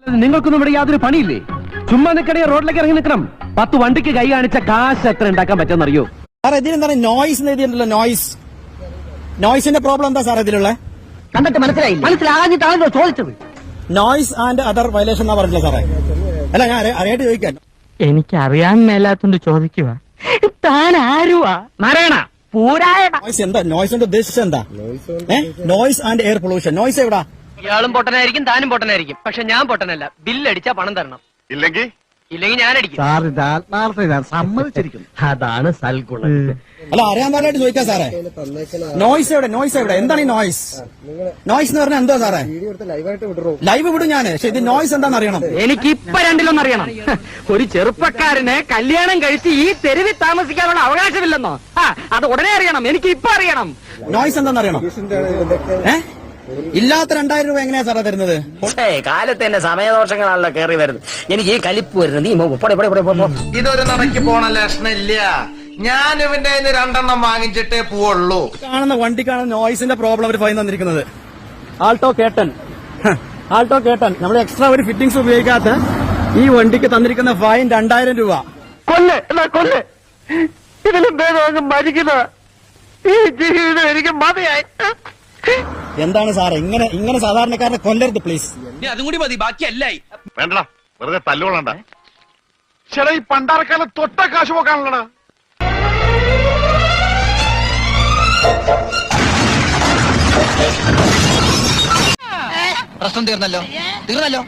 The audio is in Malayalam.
നിങ്ങൾക്കൊന്നും ഇവിടെ യാതൊരു പണിയില്ലേ? ചുമ്മാ നിൽക്കണേ, റോഡിലേക്ക് ഇറങ്ങി നിൽക്കണം. 10 വണ്ടിക്ക് കൈ കാണിച്ച കാശ് എത്ര ഉണ്ടാക്കാൻ പറ്റുമെന്നറിയോ? സാർ ഇതിലെന്താണ് നോയ്സ് എഴുതിയിട്ടുണ്ടല്ലോ? നോയ്സിന്റെ പ്രോബ്ലം എന്താ സാർ ഇതിലുള്ള? കണ്ടിട്ട് മനസ്സിലാകാഞ്ഞിട്ടാണല്ലോ ചോദിച്ചത്. നോയ്സ് ആൻഡ് അതർ വയലേഷൻ എന്നാ പറഞ്ഞില്ല സാറേ? അല്ല, ഞാൻ അറിയായിട്ട് ചോദിക്കാൻ. എനിക്ക് അറിയാൻ മേലാത്തോണ്ട് ചോദിക്കുക. താൻ ആരുവാ? നാരായണ പൂരായണ. നോയ്സ് എന്താ? നോയ്സിന്റെ ഉദ്ദേശിച്ചത് എന്താ? Noise and air pollution. Noise എവിടാ? ഇയാളും പൊട്ടനായിരിക്കും, താനും പൊട്ടനായിരിക്കും. പക്ഷെ ഞാൻ പൊട്ടനല്ല. ബില്ലടിച്ചാ പണം തരണം. ഇല്ലെങ്കിൽ ഞാൻ അടിക്കും. സമ്മതിച്ചിരിക്കുന്നു. അതാണ് സൽഗുണം. അല്ല, അറിയാൻ പാടായിട്ട് ചോദിക്കാം സാറേ. നോയ്സ് എവിടെ? നോയ്സ് എവിടെ? എന്താണ് ഈ നോയ്സ്? നോയ്സ് എന്ന് പറഞ്ഞാൽ എന്തോ സാറേ? ലൈവ് വിടും ഞാൻ. പക്ഷെ ഇത് നോയ്സ് എന്താണെന്ന് അറിയണം. എനിക്ക് ഇപ്പൊ രണ്ടിലൊന്നും അറിയണം. ഒരു ചെറുപ്പക്കാരനെ കല്യാണം കഴിച്ച് ഈ തെരുവിൽ താമസിക്കാനുള്ള അവകാശമില്ലെന്നോ? അത് ഉടനെ അറിയണം. എനിക്ക് ഇപ്പൊ അറിയണം. നോയ്സ് എന്താണെന്ന് അറിയണം. ഇല്ലാത്ത 2000 രൂപ എങ്ങനെയാ സാറേ തരുന്നത്? കാലത്ത് തന്നെ സമയദോഷങ്ങളാണല്ലോ കയറി വരുന്നത്. എനിക്ക് ഈ കലിപ്പ് വരുന്നത്. ഇതൊരു നടക്ക് പോണ ലക്ഷണില്ല. ഞാൻ ഇവന്റെ 2 വാങ്ങിച്ചിട്ടേ പോവുള്ളൂ. കാണുന്ന വണ്ടിക്കാണ് നോയ്സിന്റെ പ്രോബ്ലം അവർ ഫൈൻ തന്നിരിക്കുന്നത്. ആൾട്ടോ കേട്ടൻ നമ്മൾ എക്സ്ട്രാ ഒരു ഫിറ്റിംഗ്സ് ഉപയോഗിക്കാത്ത ഈ വണ്ടിക്ക് തന്നിരിക്കുന്ന ഫൈൻ 2000 രൂപ. കൊല്ല് ഇതിലും ഭേദം മരിക്കുന്ന ഈ ജീവിതം എനിക്ക് മതിയായി. എന്താണ് സാറേ ഇങ്ങനെ സാധാരണക്കാരനെ കൊല്ലരുത് പ്ലീസ്. അതും കൂടി മതി, ബാക്കിയല്ലായി. വേണ്ടടാ, വെറുതെ തല്ലുകൊള്ളണ്ട. ചേട്ടാ, ഈ പണ്ടാരക്കാലം തൊട്ട കാശ് പോക്കാണല്ലടാ. പ്രശ്നം തീർന്നല്ലോ.